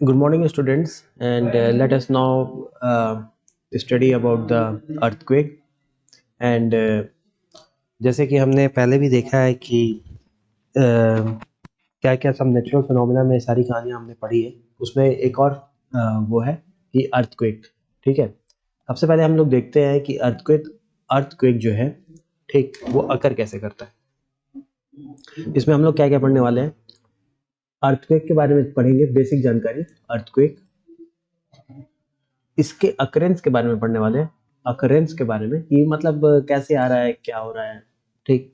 Good morning, students, and let us now study about the earthquake. And जैसे कि हमने पहले भी देखा है कि क्या क्या सब नेचुरल फिनोमेना में सारी कहानियां हमने पढ़ी है, उसमें एक और वो है कि अर्थक्वेक। ठीक है, सबसे पहले हम लोग देखते हैं कि अर्थक्वेक जो है, ठीक, वो अकर कैसे करता है। इसमें हम लोग क्या क्या पढ़ने वाले हैं, अर्थक्वेक के बारे में पढ़ेंगे, बेसिक जानकारी अर्थक्वेक। इसके अकरेंस के बारे में पढ़ने वाले हैं, अकरेंस के बारे में, ये मतलब कैसे आ रहा है, क्या हो रहा है। ठीक,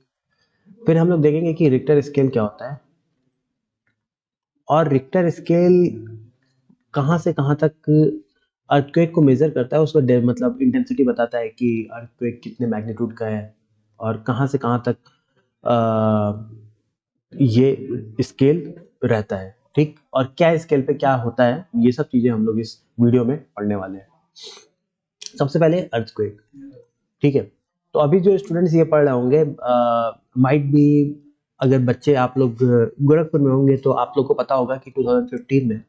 फिर हम लोग देखेंगे कि रिक्टर स्केल क्या होता है, और रिक्टर स्केल कहाँ से कहाँ तक अर्थक्वेक को मेजर करता है, उसका मतलब इंटेंसिटी बताता है कि अर्थक्वेक कितने मैग्नीट्यूड का है और कहाँ से कहाँ तक ये स्केल रहता है। ठीक, और क्या स्केल पे क्या होता है, ये सब चीजें हम लोग इस वीडियो में पढ़ने वाले हैं। सबसे पहले अर्थक्वेक। ठीक है, तो अभी जो स्टूडेंट्स ये पढ़ रहे होंगे, माइट बी, अगर बच्चे आप लोग गोरखपुर में होंगे तो आप लोग को पता होगा कि 2015 में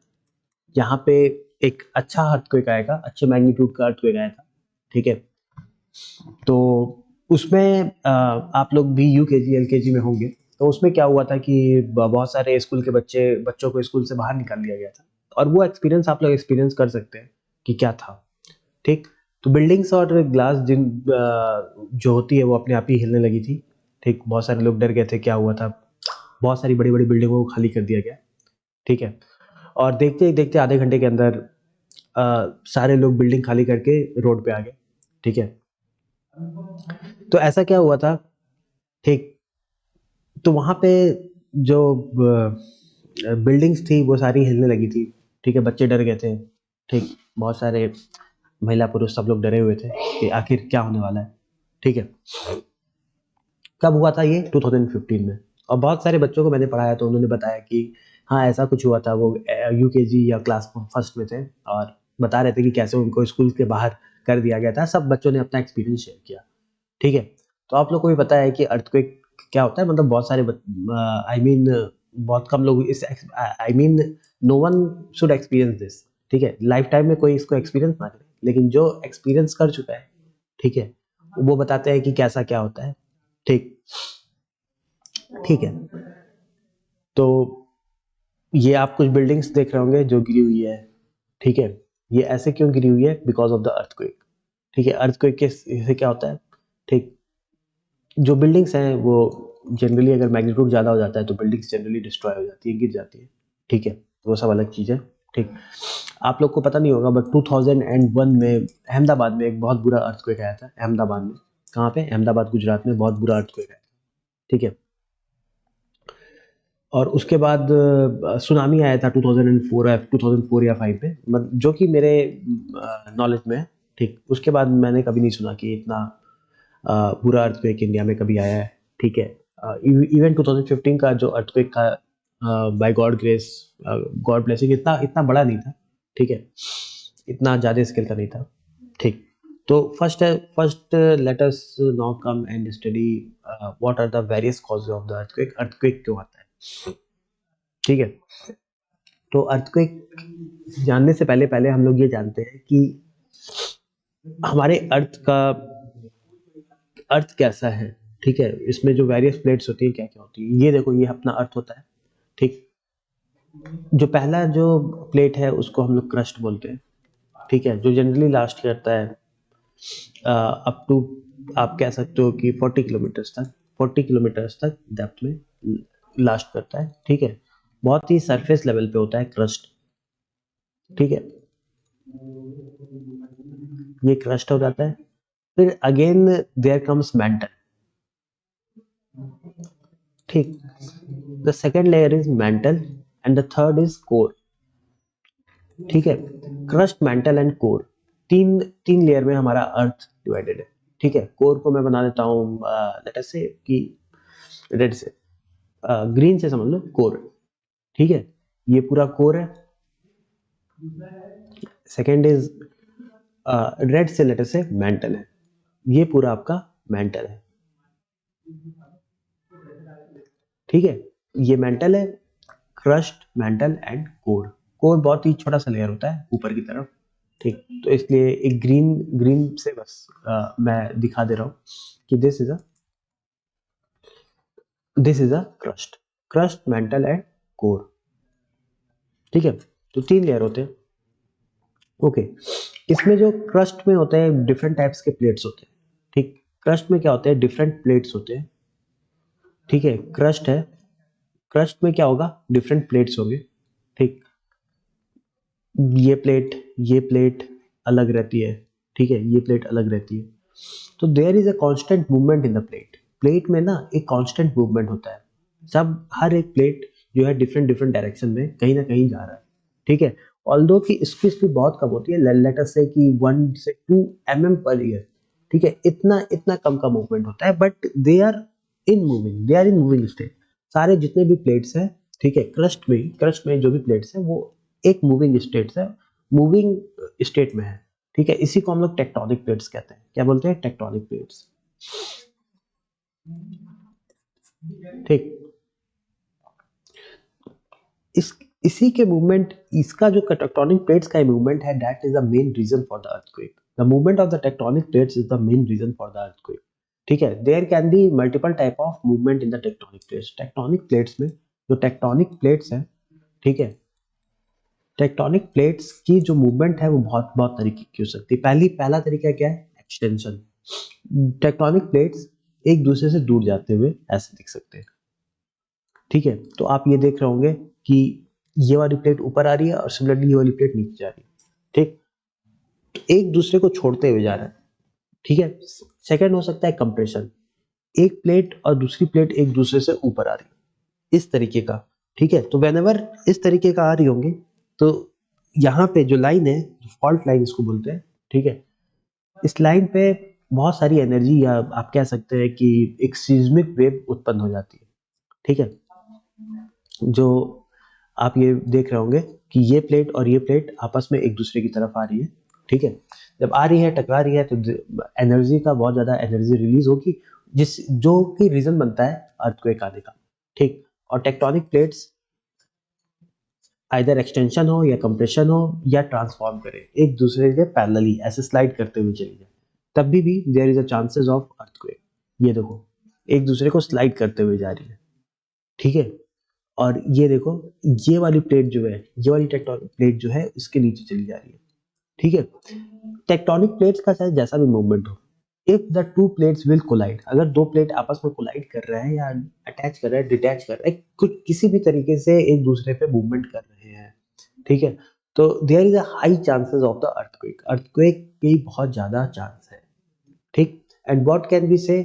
यहाँ पे एक अच्छा अर्थक्वेक आएगा, अच्छे मैग्नीट्यूड का अर्थक्वेक आया था। ठीक है, तो उसमें आप लोग भी यूकेजी एलकेजी में होंगे, तो उसमें क्या हुआ था कि बहुत सारे स्कूल के बच्चों को स्कूल से बाहर निकाल दिया गया था, और वो एक्सपीरियंस आप लोग एक्सपीरियंस कर सकते हैं कि क्या था। ठीक, तो बिल्डिंग्स और ग्लास जो होती है वो अपने आप ही हिलने लगी थी। ठीक, बहुत सारे लोग डर गए थे, क्या हुआ था, बहुत सारी बड़ी बड़ी बिल्डिंगों को खाली कर दिया गया। ठीक है, और देखते ही देखते आधे घंटे के अंदर सारे लोग बिल्डिंग खाली करके रोड पे आ गए। ठीक है, तो ऐसा क्या हुआ था। ठीक, तो वहां पे जो बिल्डिंग्स थी वो सारी हिलने लगी थी। ठीक है, बच्चे डर गए थे। ठीक, बहुत सारे महिला पुरुष सब लोग डरे हुए थे कि आखिर क्या होने वाला है। ठीक है, कब हुआ था ये, 2015 में। और बहुत सारे बच्चों को मैंने पढ़ाया तो उन्होंने बताया कि हाँ ऐसा कुछ हुआ था, वो यूकेजी या क्लास फर्स्ट में थे और बता रहे थे कि कैसे उनको स्कूल के बाहर कर दिया गया था। सब बच्चों ने अपना एक्सपीरियंस शेयर किया। ठीक है, तो आप लोग को भी पता है कि अर्थक्वेक क्या होता है, मतलब बहुत सारे आई मीन बहुत कम लोग इस I mean no one should experience this. ठीक है, लाइफ टाइम में कोई इसको एक्सपीरियंस ना करे, लेकिन जो एक्सपीरियंस कर चुका है, ठीक है, वो बताते हैं कि कैसा क्या होता है। ठीक, ठीक है, तो ये आप कुछ बिल्डिंग्स देख रहे होंगे जो गिरी हुई है। ठीक है, ये ऐसे क्यों गिरी हुई है, बिकॉज ऑफ द अर्थक्वेक। ठीक है, अर्थक्वेक के से क्या होता है। ठीक, जो बिल्डिंग्स हैं वो जनरली अगर मैग्नीट्यूड ज़्यादा हो जाता है तो बिल्डिंग्स जनरली डिस्ट्रॉय हो जाती है, गिर जाती है। ठीक है, वो सब अलग चीज़ है। ठीक, आप लोग को पता नहीं होगा बट 2001 में अहमदाबाद में एक बहुत बुरा अर्थक्वेक आया था। अहमदाबाद में, कहाँ पे, अहमदाबाद गुजरात में बहुत बुरा अर्थक्वेक आया था। ठीक है, और उसके बाद सुनामी आया था 2004 या 5 में, जो कि मेरे नॉलेज में है। ठीक, उसके बाद मैंने कभी नहीं सुना कि इतना बुरा अर्थक्वेक इंडिया में कभी आया है। ठीक है, इवन 2015 का जो अर्थक्वेक था, by God grace, God blessing, इतना इतना बड़ा नहीं था। ठीक है, इतना ज़्यादा स्केल का नहीं था। ठीक, तो first let us now come and study what are the various causes of the earthquake. Earthquake क्यों आता है। ठीक है, तो अर्थक्वेक जानने से पहले पहले हम लोग ये जानते हैं कि हमारे अर्थ कैसा है। ठीक है, इसमें जो वेरियस प्लेट्स होती है क्या क्या होती है, ये देखो, ये अपना अर्थ होता है। ठीक, जो पहला जो प्लेट है उसको हम लोग क्रस्ट बोलते हैं। ठीक है, जो जनरली लास्ट करता है अप टू, आप कह सकते हो कि 40 किलोमीटर्स तक डेप्थ में लास्ट करता है। ठीक है, बहुत ही सरफेस लेवल पे होता है क्रस्ट। ठीक है, ये क्रस्ट हो जाता है। फिर अगेन देयर कम्स मेंटल। ठीक, the second layer is mental and the third is core. ठीक है, क्रस्ट, मेंटल एंड कोर, तीन तीन लेयर में हमारा अर्थ डिवाइडेड है। ठीक है, कोर को मैं बना देता हूँ लेट अस से कि रेड से, ग्रीन से समझ लो कोर। ठीक है, ये पूरा कोर है। सेकेंड इज रेड से लेटर से मेंटल है, ये पूरा आपका मेंटल है। ठीक है, ये मेंटल है, crust, mental and core. Core बहुत ही छोटा सा लेयर होता है ऊपर की तरफ, ठीक। तो इसलिए एक ग्रीन ग्रीन से बस मैं दिखा दे रहा हूँ कि this is a crust, crust, mental and core, ठीक है। तो 3 लेयर होते हैं, ओके। इसमें जो क्रस्ट में होते हैं डिफरेंट टाइप्स के प्लेट्स होते हैं, ठीक। क्रस्ट में क्या होते हैं, डिफरेंट प्लेट्स होते हैं, ठीक है। क्रस्ट है, क्रस्ट में क्या होगा, डिफरेंट प्लेट्स होंगे, ठीक। ये प्लेट अलग रहती है, ठीक है, ये प्लेट अलग रहती है। तो there is a constant movement in the plate, plate में ना एक कांस्टेंट मूवमेंट होता है, सब हर एक प्लेट जो है डिफरेंट डिफरेंट डायरेक्शन में कहीं ना कहीं जा रहा है, ठीक है। ऑल्दो की इसकी स्पीड बहुत कम होती है, लेट अस से कि 1 से 2 mm पर ईयर, ठीक है, इतना इतना कम का मूवमेंट होता है, but they are in moving state, सारे जितने भी प्लेट्स हैं, ठीक है। क्रस्ट में जो भी प्लेट्स हैं वो एक मूविंग स्टेट्स है, मूविंग स्टेट में है, ठीक है। इसी को हम लोग टेक्टोनिक प्लेट्स कहते हैं, क्या बोलते हैं, टेक्टोनिक प्लेट्स, ठीक। इस इसी के मूवमेंट, इसका जो टेक्टोनिक प्लेट्स का मूवमेंट है, that is the main reason for the earthquake, the movement of the tectonic plates is the main reason for the earthquake, ठीक है। There can be multiple type of movement in the tectonic plates में जो tectonic plates हैं, ठीक है। Tectonic plates की जो movement है वो बहुत बहुत तरीके की हो सकती है। पहला तरीका क्या है, एक्सटेंशन। टेक्टोनिक प्लेट्स एक दूसरे से दूर जाते हुए ऐसे दिख सकते हैं, ठीक है। तो आप ये देख रहे होंगे कि ये वाली प्लेट ऊपर आ रही है और सिमिलरली ये वाली प्लेट नीचे जा रही है, ठीक। तो एक दूसरे को छोड़ते हुए जा रहा है, ठीक है। सेकंड हो सकता है कंप्रेशन, एक प्लेट और दूसरी प्लेट एक दूसरे से ऊपर आ रही है, इस तरीके का, ठीक है। तो व्हेनेवर इस तरीके का आ रही होंगी तो यहाँ पे जो लाइन है, फॉल्ट लाइन इसको बोलते हैं, ठीक है। इस लाइन पे बहुत सारी एनर्जी, या आप कह सकते हैं कि एक सीस्मिक वेव उत्पन्न हो जाती है, ठीक है। जो आप ये देख रहे होंगे कि ये प्लेट और ये प्लेट आपस में एक दूसरे की तरफ आ रही है, ठीक है। जब आ रही है, टकरा रही है, तो एनर्जी का बहुत ज्यादा एनर्जी रिलीज होगी, जिस जो कि रीजन बनता है अर्थक्वेक आने का, ठीक। और टेक्टोनिक प्लेट्स आइदर एक्सटेंशन हो या कंप्रेशन हो या ट्रांसफॉर्म करे, एक दूसरे के पैरेलली ऐसे स्लाइड करते हुए चली जाए, तब भी there is a chances of earthquake. ये देखो, एक दूसरे को स्लाइड करते हुए जा रही है, ठीक है। और ये देखो, ये वाली प्लेट जो है, ये वाली टेक्टोनिक प्लेट जो है इसके नीचे चली जा रही है, ठीक है। टेक्टोनिक प्लेट्स का चाहे जैसा भी मूवमेंट हो, if the two plates will collide, अगर दो प्लेट आपस में कोलाइड कर रहे हैं या अटैच कर रहे हैं, डिटैच कर रहे हैं, कुछ किसी भी तरीके से एक दूसरे पे मूवमेंट कर रहे हैं, ठीक है, तो there is a high chances of the earthquake, earthquake की बहुत ज्यादा चांस है, ठीक। एंड व्हाट कैन बी से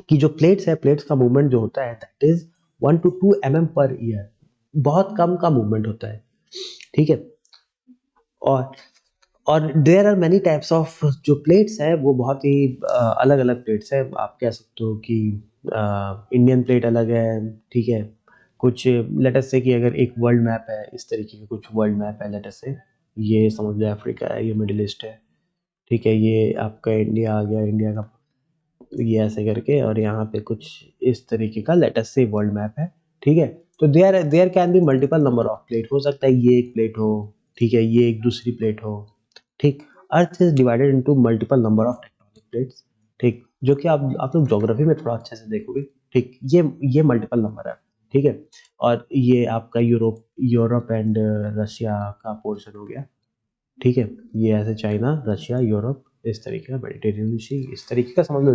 कि जो प्लेट्स है, प्लेट्स का मूवमेंट जो होता है दैट इज 1 to 2 mm पर ईयर, बहुत कम का मूवमेंट होता है, ठीक है। और there are many types of जो प्लेट्स है वो बहुत ही अलग अलग प्लेट्स है, आप कह सकते हो कि इंडियन प्लेट अलग है, ठीक है। कुछ लेट अस से कि अगर एक वर्ल्ड मैप है, इस तरीके का कुछ वर्ल्ड मैप है, लेट अस से ये समझ लो अफ्रीका है, ये मिडिल ईस्ट है, ठीक है, ये आपका इंडिया आ गया, इंडिया का ये ऐसे करके, और यहाँ पे कुछ इस तरीके का लेट अस से वर्ल्ड मैप है, ठीक है। तो there can be multiple number of plate, हो सकता है ये एक प्लेट हो, ठीक है, ये एक दूसरी प्लेट हो, ठीक। अर्थ is divided into multiple number of tectonic plates, ठीक, जो कि आप लोग ज्योग्राफी में थोड़ा अच्छे से देखोगे, ठीक। ये मल्टीपल नंबर है, ठीक है। और ये आपका यूरोप एंड रशिया का पोर्शन हो गया, ठीक है। ये ऐसे चाइना, रशिया, यूरोप, इस तरीके का मेडिटेरियन सी, इस तरीके का समझ लो।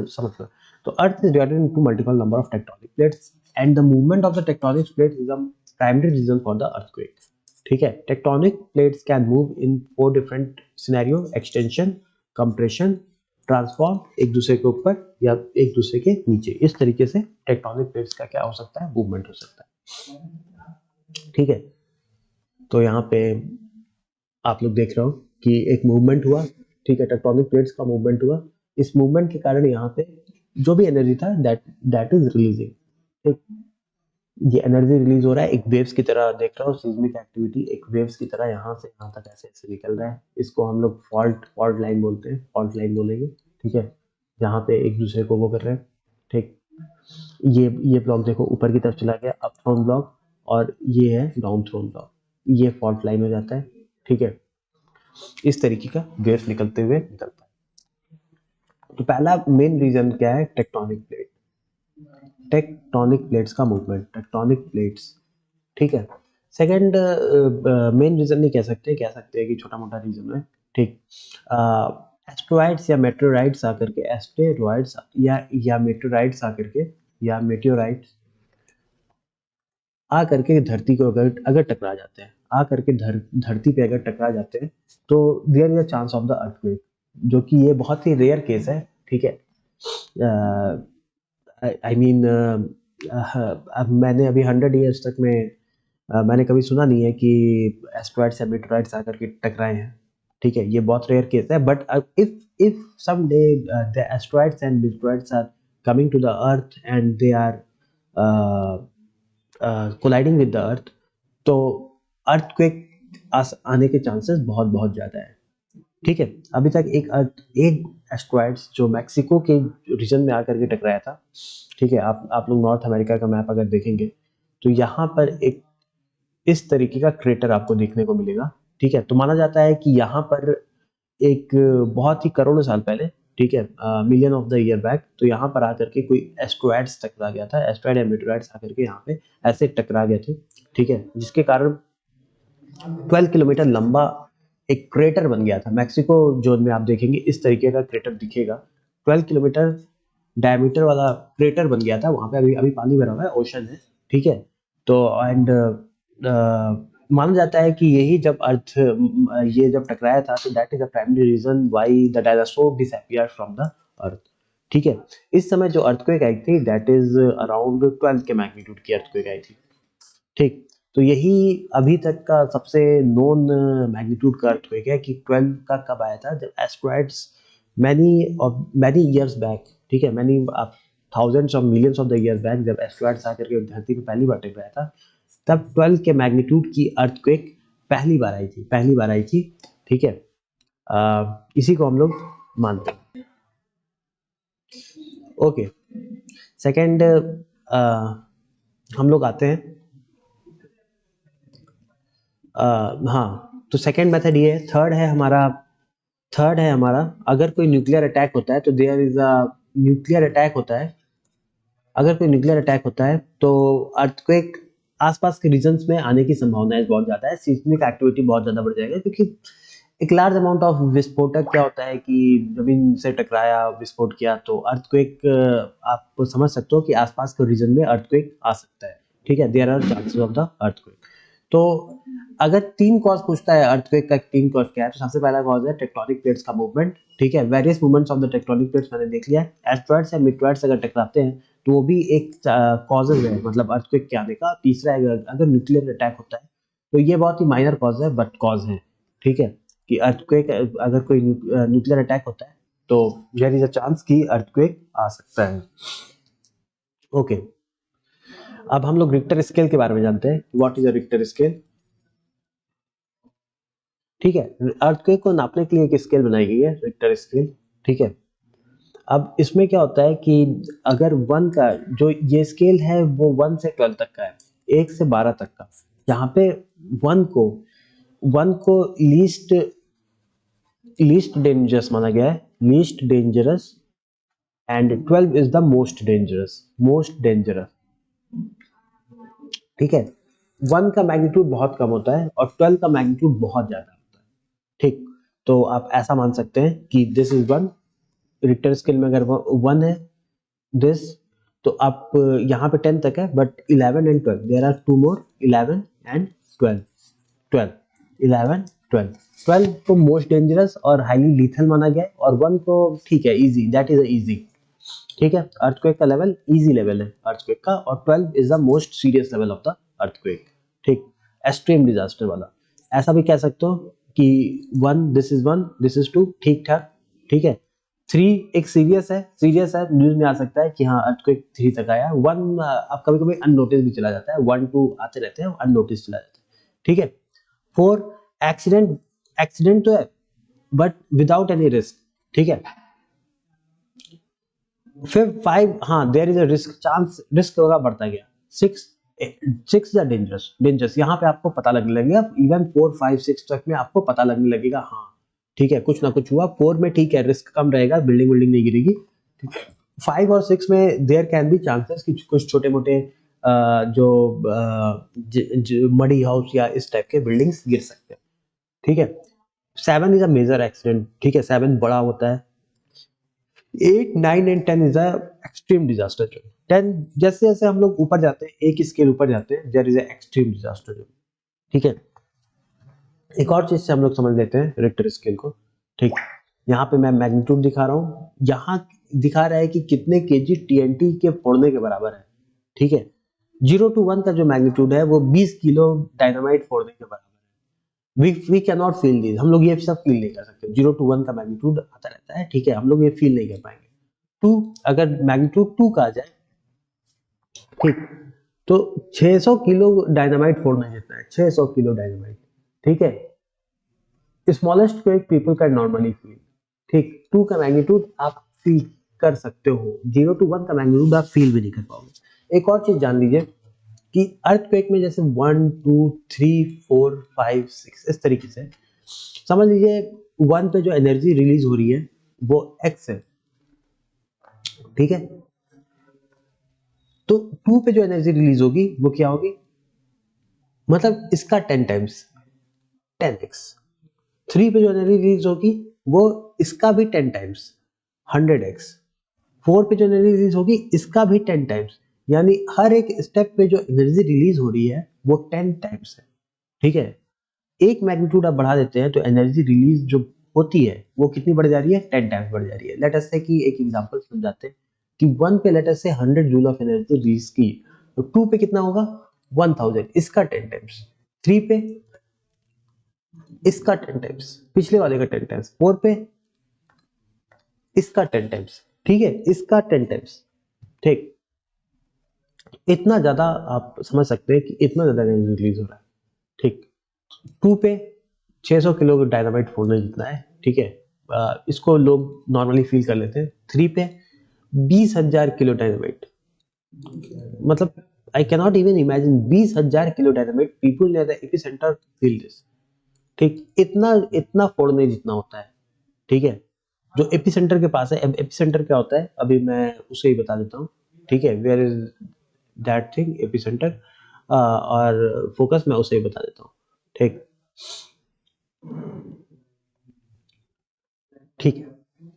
तो earth is divided into multiple number of tectonic plates and the movement of the tectonic plates is the primary reason for the earthquake, ठीक है। Tectonic plates can move in 4 different scenario, extension, compression, transform, एक दूसरे के ऊपर या एक दूसरे के नीचे, इस तरीके से टेक्टोनिक प्लेट्स का क्या हो सकता है, मूवमेंट हो सकता है, ठीक है। तो यहाँ पे आप लोग देख रहे हो कि एक मूवमेंट हुआ, ठीक है, टेक्टोनिक प्लेट्स का मूवमेंट हुआ, इस मूवमेंट के कारण यहाँ पे जो भी एनर्जी था दैट इज रिलीजिंग, ठीक। ये एनर्जी रिलीज हो रहा है एक वेव्स की तरह, देख रहा हो सीस्मिक एक्टिविटी एक वेव्स की तरह यहाँ से यहाँ तक ऐसे ऐसे निकल रहा है, इसको हम लोग फॉल्ट लाइन बोलते हैं, फॉल्ट लाइन बोलेंगे, ठीक है। जहाँ पे एक दूसरे को वो कर रहे हैं, ठीक। ये ब्लॉक देखो ऊपर की तरफ चला गया, अप थ्रोन ब्लॉक, और ये है डाउन थ्रोन ब्लॉक, ये फॉल्ट लाइन हो जाता है, ठीक है। इस तरीके का वेव्स निकलते हुए निकलता है। तो पहला मेन रीजन क्या है, टेक्टोनिक प्लेट, टेक्टोनिक प्लेट्स का मूवमेंट, टेक्टोनिक प्लेट्स, ठीक है। सेकंड मेन रीजन नहीं कह सकते, कह सकते हैं कि छोटा मोटा रीजन है, ठीक। एस्टेरॉइड्स या मेटेओराइट्स आकर के, एस्टेरॉइड्स या मेटेओराइट्स आकर के, या मेटेओराइट्स आ करके धरती को अगर अगर टकरा जाते हैं, आ करके धरती पे अगर टकरा जाते हैं, तो there is a chance of the earthquake, जो कि ये बहुत ही रेयर केस है, ठीक है। आई मीन अब मैंने अभी 100 ईयर्स तक में मैंने कभी सुना नहीं है कि एस्टेरॉइड्स या मेटेओराइट्स आकर के टकराए हैं, ठीक है। ये बहुत रेयर केस है, but if someday the asteroids and meteorites are coming to the earth and they are colliding with the earth, तो अर्थक्वेक आने के चांसेस बहुत बहुत ज़्यादा है, ठीक है। अभी तक एक एस्ट्रॉइड्स जो मैक्सिको के रीजन में आकर के टकराया था, ठीक है। आप लोग नॉर्थ अमेरिका का मैप अगर देखेंगे तो यहाँ पर एक इस तरीके का क्रेटर आपको देखने को मिलेगा, ठीक है। तो माना जाता है कि यहाँ पर एक बहुत ही करोड़ों साल पहले, ठीक है, million of the year back, तो यहाँ पर आकर के कोई एस्ट्रॉइड्स टकरा गया था, एस्ट्रॉइड या मेटेओराइट्स आकर के यहाँ पे ऐसे टकरा गए थे, ठीक है, जिसके कारण 12 किलोमीटर लंबा एक क्रेटर बन गया था। मैक्सिको जोन में आप देखेंगे इस तरीके का क्रेटर दिखेगा, 12 किलोमीटर डायमीटर वाला क्रेटर बन गया था। वहां पे अभी अभी पानी भरा हुआ है, ओशन है, ठीक है। तो एंड माना जाता है कि यही जब अर्थ ये जब टकराया था, तो that is the primary reason why the dinosaur disappear from the earth, ठीक है। इस समय जो अर्थक्वेक आई थी दैट इज अराउंड 12 के मैग्नीट्यूड की अर्थक्वेक आई थी, ठीक। तो यही अभी तक का सबसे नोन मैग्नीट्यूड का अर्थक्वेक है कि 12 का कब आया था, जब एस्ट्रॉइड्स मैनी ईयर्स बैक, ठीक है, many thousands of millions of the year back, जब एस्ट्रॉइड्स आकर के धरती पे पहली बार टकराया था, तब 12 के मैग्नीट्यूड की अर्थक्वेक पहली बार आई थी, पहली बार आई थी, ठीक है। इसी को हम लोग मानते हैं, ओके। सेकंड हम लोग आते हैं, हाँ, तो सेकंड मेथड ये है। थर्ड है हमारा, अगर कोई न्यूक्लियर अटैक होता है तो there is a nuclear attack होता है, अगर कोई न्यूक्लियर अटैक होता है तो अर्थक्वेक आसपास के रीजन्स में आने की संभावना बहुत ज़्यादा है, सीस्मिक एक्टिविटी बहुत ज़्यादा बढ़ जाएगा, क्योंकि एक लार्ज अमाउंट ऑफ विस्फोटक क्या होता है कि जमीन से टकराया, विस्फोट किया, तो अर्थक्वेक आप समझ सकते हो कि आसपास के रीजन में अर्थक्वेक आ सकता है, ठीक है। There are chances of the earthquake. तो अगर तीन कॉज पूछता है अर्थक्वेक का, तीन कॉज क्या है, तो सबसे पहला कॉज है टेक्टोनिक प्लेट्स का मूवमेंट, ठीक है। Various movements of the tectonic plates मैंने देख लिया है। एस्ट्रॉइड्स या मेटेओराइट्स अगर टकराते हैं तो वो भी एक कॉजेज है, मतलब अर्थक्वेक के आने का। तीसरा है अगर न्यूक्लियर अटैक होता है, तो ये बहुत ही माइनर कॉज है, बट कॉज है, ठीक है, कि अर्थक्वेक अगर कोई न्यूक्लियर अटैक होता है तो देयर इज अ चांस कि अर्थक्वेक आ सकता है, ओके। अब हम लोग रिक्टर स्केल के बारे में जानते हैं, what is a Richter scale, ठीक है। अर्थक्वेक को नापने के लिए एक स्केल बनाई गई है, रिक्टर स्केल, ठीक है। अब इसमें क्या होता है कि अगर 1 का जो ये स्केल है वो 1 से 12 तक का है, 1 से 12 तक का। यहाँ पे 1 को 1 को लीस्ट डेंजरस माना गया है, least dangerous, and 12 is the most dangerous, ठीक है। 1 का मैग्नीट्यूड बहुत कम होता है और 12 का मैग्नीट्यूड बहुत ज्यादा होता है, ठीक। तो आप ऐसा मान सकते हैं कि दिस इज 1, रिक्टर स्केल में अगर 1 है दिस, तो आप यहाँ पे 10 तक है, but 11 and 12 there are two more, 11 and 12, 12 11 12 12 को मोस्ट डेंजरस और हाईली लीथल माना गया है, और 1 को ठीक है इजी, दैट इज इजी, ठीक है। अर्थक्वेक का लेवल इजी लेवल है अर्थक्वेक का, और 12 is the most serious level of the earthquake, ठीक, एक्सट्रीम डिजास्टर वाला। ऐसा भी कह सकते हो कि 1 दिस इज 1 दिस इज 2, ठीक ठाक, ठीक है। 3 एक सीरियस है, न्यूज में आ सकता है कि हाँ अर्थक्वेक 3 तक आया। 1 अब कभी कभी अननोटिस भी चला जाता है, 1 2 आते रहते हैं, अननोटिस चला जाता है, ठीक है। 4 एक्सीडेंट तो है बट विदाउट एनी रिस्क, ठीक है। फिर 5 हाँ there is a risk, chance risk होगा बढ़ता गया। 6 6 या डेंजरस, डेंजरस यहाँ पे आपको पता लगने लगेगा, इवन 4 5 6 तक में आपको पता लगने लगेगा, हाँ ठीक है कुछ ना कुछ हुआ। 4 में ठीक है रिस्क कम रहेगा, बिल्डिंग बिल्डिंग नहीं गिरेगी। 5 और 6 में देयर कैन बी चांसेस कि कुछ छोटे मोटे जो मडी हाउस या इस टाइप के बिल्डिंग्स गिर सकते हैं, ठीक है। 7 इज अ मेजर एक्सीडेंट, ठीक है 7 बड़ा होता है। 8 9 and 10 is a extreme disaster zone. 10 जैसे जैसे हम लोग ऊपर जाते हैं, एक स्केल ऊपर जाते हैं, there is a extreme disaster zone, ठीक है। एक और चीज से हम लोग समझ लेते हैं रिक्टर स्केल को, ठीक। यहाँ पे मैं मैग्नीट्यूड दिखा रहा हूँ, यहाँ दिखा रहा है कि कितने केजी टीएनटी के फोड़ने के बराबर है, ठीक है। 0 to 1 का जो मैग्नीट्यूड है वो 20 किलो डायनामाइट फोड़ने के बराबर है। We can not feel this, हम लोग ये सब फील नहीं कर सकते। 0 to 1 का मैग्नीट्यूड आता रहता है, ठीक है, हम लोग ये फील नहीं कर पाएंगे। 2 अगर मैग्नीट्यूड 2 का आ जाए, ठीक, तो 600 किलो डायनामाइट फोड़ना जितना है, 600 किलो डायनामाइट, ठीक है। स्मॉलेस्ट को एक पीपल का नॉर्मली फील, ठीक। 2 का मैग्नीट्यूड आप फील कर सकते हो, 0 to 1 का मैग्नीट्यूड आप फील भी नहीं कर पाओगे। एक और चीज जान लीजिए कि अर्थक्वेक में जैसे 1 2 3 4 5 6 इस तरीके से समझ लीजिए। 1 पे जो एनर्जी रिलीज हो रही है वो एक्स है, ठीक है। तो 2 पे जो एनर्जी रिलीज होगी वो क्या होगी, मतलब इसका 10 टाइम्स, 10x। 3 पे जो एनर्जी रिलीज होगी वो इसका भी 10 टाइम्स, 100x। 4 पे जो एनर्जी रिलीज होगी इसका भी 10 टाइम्स, यानी हर एक स्टेप पे जो एनर्जी रिलीज हो रही है वो 10 टाइम्स है, ठीक है। एक मैग्नीट्यूड आप बढ़ा देते हैं तो एनर्जी रिलीज जो होती है वो कितनी बढ़ जा रही है, 10 टाइम्स बढ़ जा रही है। लेट अस से कि एक एग्जांपल समझाते हैं कि 1 पे लेट अस से 100 जूल ऑफ एनर्जी रिलीज की, तो 2 पे कितना होगा 1000, इसका 10 टाइम्स। 3 पे इसका 10 टाइम्स, पिछले वाले का 10 टाइम्स। 4 पे इसका 10 टाइम्स, ठीक है, इसका 10 टाइम्स, ठीक। इतना ज्यादा आप समझ सकते हैं कि इतना ज्यादा एनर्जी रिलीज हो रहा है, ठीक। 2 पे 600 किलो डायनामाइट फोड़ने जितना है, ठीक है। इसको लोग नॉर्मली फील कर लेते हैं। 3 पे 20,000 किलो डायनामाइट, मतलब I cannot even imagine 20,000 kilo dynamite, people near the epicentre feel this, ठीक। इतना इतना फोड़ने जितना होता है, ठीक है, जो एपिसेंटर के पास है। एपिसेंटर क्या होता है अभी मैं उसे ही बता देता हूँ, ठीक है। Where is that thing epicenter, और फोकस मैं उसे ही बता देता हूँ, ठीक ठीक है।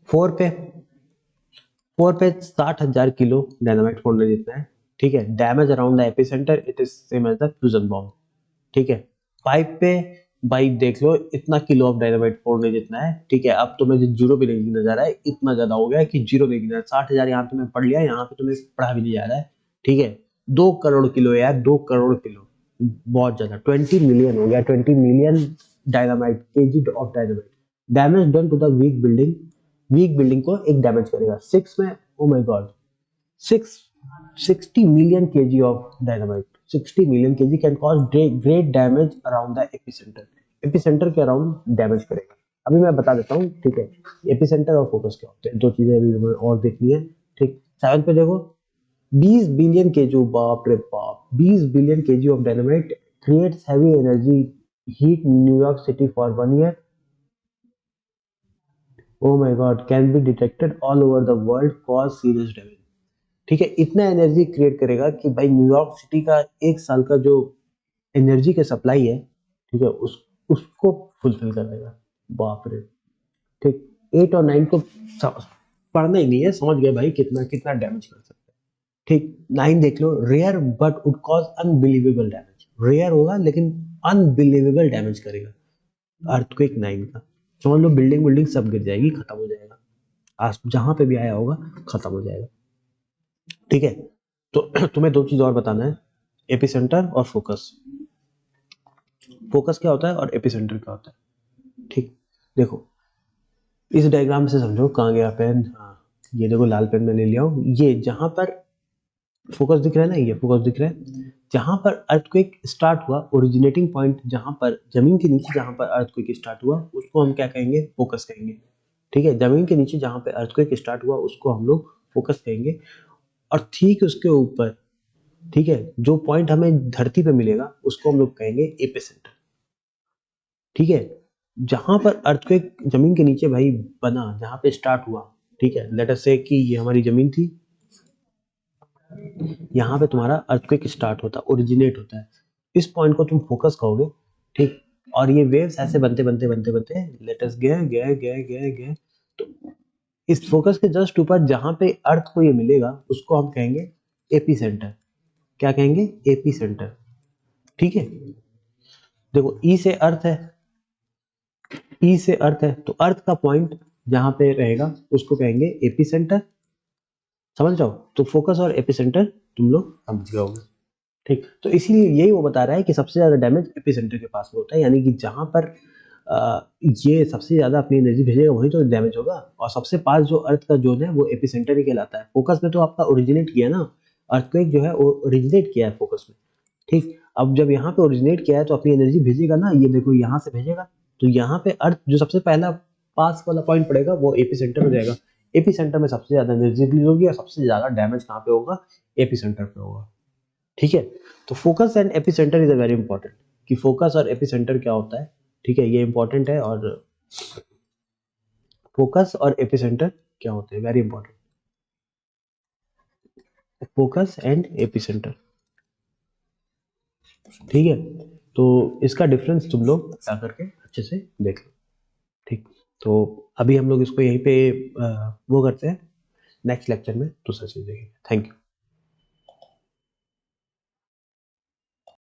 4 पे 60,000 किलो डायनामाइट फोड़ने जितना है, ठीक है। Damage around the epicenter it is same as the fusion bomb, ठीक है। 5 पे भाई देख लो इतना किलो ऑफ डायनामाइट फोड़ने जितना है, ठीक है। अब तो मुझे जीरो भी नहीं गिना जा रहा है, इतना ज्यादा हो गया है कि जीरो नहीं गिना। 60,000 यहाँ पे मैं पढ़ लिया, यहाँ पे तुम्हें पढ़ा भी नहीं जा रहा है, ठीक है। 2 करोड़ किलो यार, 2 करोड़ किलो, बहुत ज्यादा। 20 मिलियन हो गया, 20 million dynamite, KG of dynamite damage done to the weak building. Weak building को एक डैमेज करेगा। 6 में oh my God, 6 60 million kg of dynamite, 60 million kg can cause great damage around the epicenter। Epicentre के around damage करेगा। अभी मैं बता देता हूँ, ठीक है, एपिसेंटर और फोकस क्या होते हैं, दो चीजें अभी हमें और देखनी है, ठीक। 7 पे देखो 20 बिलियन केजी, बाप रे बाप, 20 billion KG of dynamite creates heavy energy heat New York city for 1 year। O my God, can be detected all over the world, cause serious damage, ठीक है। इतना एनर्जी क्रिएट करेगा कि भाई न्यूयॉर्क सिटी का एक साल का जो एनर्जी का सप्लाई है, ठीक है, उसको फुलफिल कर देगा। बाप रे, ठीक। 8 और 9 को पढ़ना ही नहीं है, समझ गए भाई कितना कितना डैमेज कर सकते हैं, ठीक। 9 देख लो, rare but would cause unbelievable damage, rare होगा लेकिन अनबिलीवेबल डैमेज करेगा अर्थक्वेक 9 का। समझ लो बिल्डिंग बिल्डिंग सब गिर जाएगी, खत्म हो जाएगा, आज जहां पे भी आया होगा खत्म हो जाएगा, ठीक है। तो तुम्हें दो चीज और बताना है, एपिसेंटर और फोकस। फोकस क्या होता है और एपिसेंटर क्या होता है, ठीक। देखो इस डायग्राम से समझो, कहाँ गया पेन, हाँ ये देखो लाल पेन में ले लिया हूँ। ये जहां पर फोकस दिख रहा है ना, ये फोकस दिख रहा है, जहां पर अर्थक्वेक स्टार्ट हुआ, ओरिजिनेटिंग पॉइंट जहां पर जमीन के नीचे जहां पर अर्थक्वेक स्टार्ट हुआ उसको हम क्या कहेंगे, फोकस कहेंगे, ठीक है। जमीन के नीचे जहां पर अर्थक्वेक स्टार्ट हुआ उसको हम लोग फोकस कहेंगे। और ठीक उसके ऊपर ठीक है, जो पॉइंट हमें धरती पे मिलेगा उसको हम लोग कहेंगे एपिसेंटर। ठीक है, जहां पर अर्थक्वेक जमीन के नीचे भाई बना, जहां पे स्टार्ट हुआ, ठीक है, लेट अस से कि ये हमारी जमीन थी, यहाँ पे तुम्हारा अर्थक्वेक स्टार्ट होता, ओरिजिनेट होता है, इस पॉइंट को तुम फोकस कहोगे, ठीक, और ये वेव्स ऐसे बनते बनते बनते बनते लेट अस गए गए गए गए गए, तो इस फोकस के जस्ट ऊपर जहां पे अर्थ को ये मिलेगा उसको हम कहेंगे एपी सेंटर। क्या कहेंगे? AP centre. ठीक है, देखो ई से अर्थ है, ई से अर्थ है, तो अर्थ का पॉइंट जहां पे रहेगा उसको कहेंगे एपी सेंटर। समझ जाओ, तो फोकस और एपी सेंटर तुम लोग समझ गए होंगे। ठीक, तो इसीलिए यही वो बता रहा है कि सबसे ज्यादा डैमेज एपिसेंटर के पास में होता है, यानी कि जहां पर ये सबसे ज्यादा अपनी एनर्जी भेजेगा वही तो डैमेज होगा, और सबसे पास जो अर्थ का जोन है वो एपिसेंटर ही कहलाता है। फोकस में तो आपका ओरिजिनेट किया ना, अर्थक्वेक जो है वो ओरिजिनेट किया है फोकस में। ठीक, अब जब यहाँ पे ओरिजिनेट किया है तो अपनी एनर्जी भेजेगा ना, ये देखो यहाँ से भेजेगा, तो यहाँ पे अर्थ जो सबसे पहला पास वाला पॉइंट पड़ेगा वो एपिसेंटर हो जाएगा। एपिसेंटर में सबसे ज्यादा एनर्जी रिलीज होगी और सबसे ज्यादा डैमेज कहाँ पे होगा? एपिसेंटर पे होगा। ठीक है, तो focus and epicentre is a very important, कि फोकस और एपिसेंटर क्या होता है। ठीक है, ये इंपॉर्टेंट है, और फोकस और एपिसेंटर क्या होते हैं, very important. Focus and epicentre, ठीक है, तो इसका डिफरेंस तुम लोग बता करके अच्छे से देख लो। ठीक, तो अभी हम लोग इसको यहीं पे वो करते हैं, नेक्स्ट लेक्चर में दूसरा चीज देखेंगे। Thank you.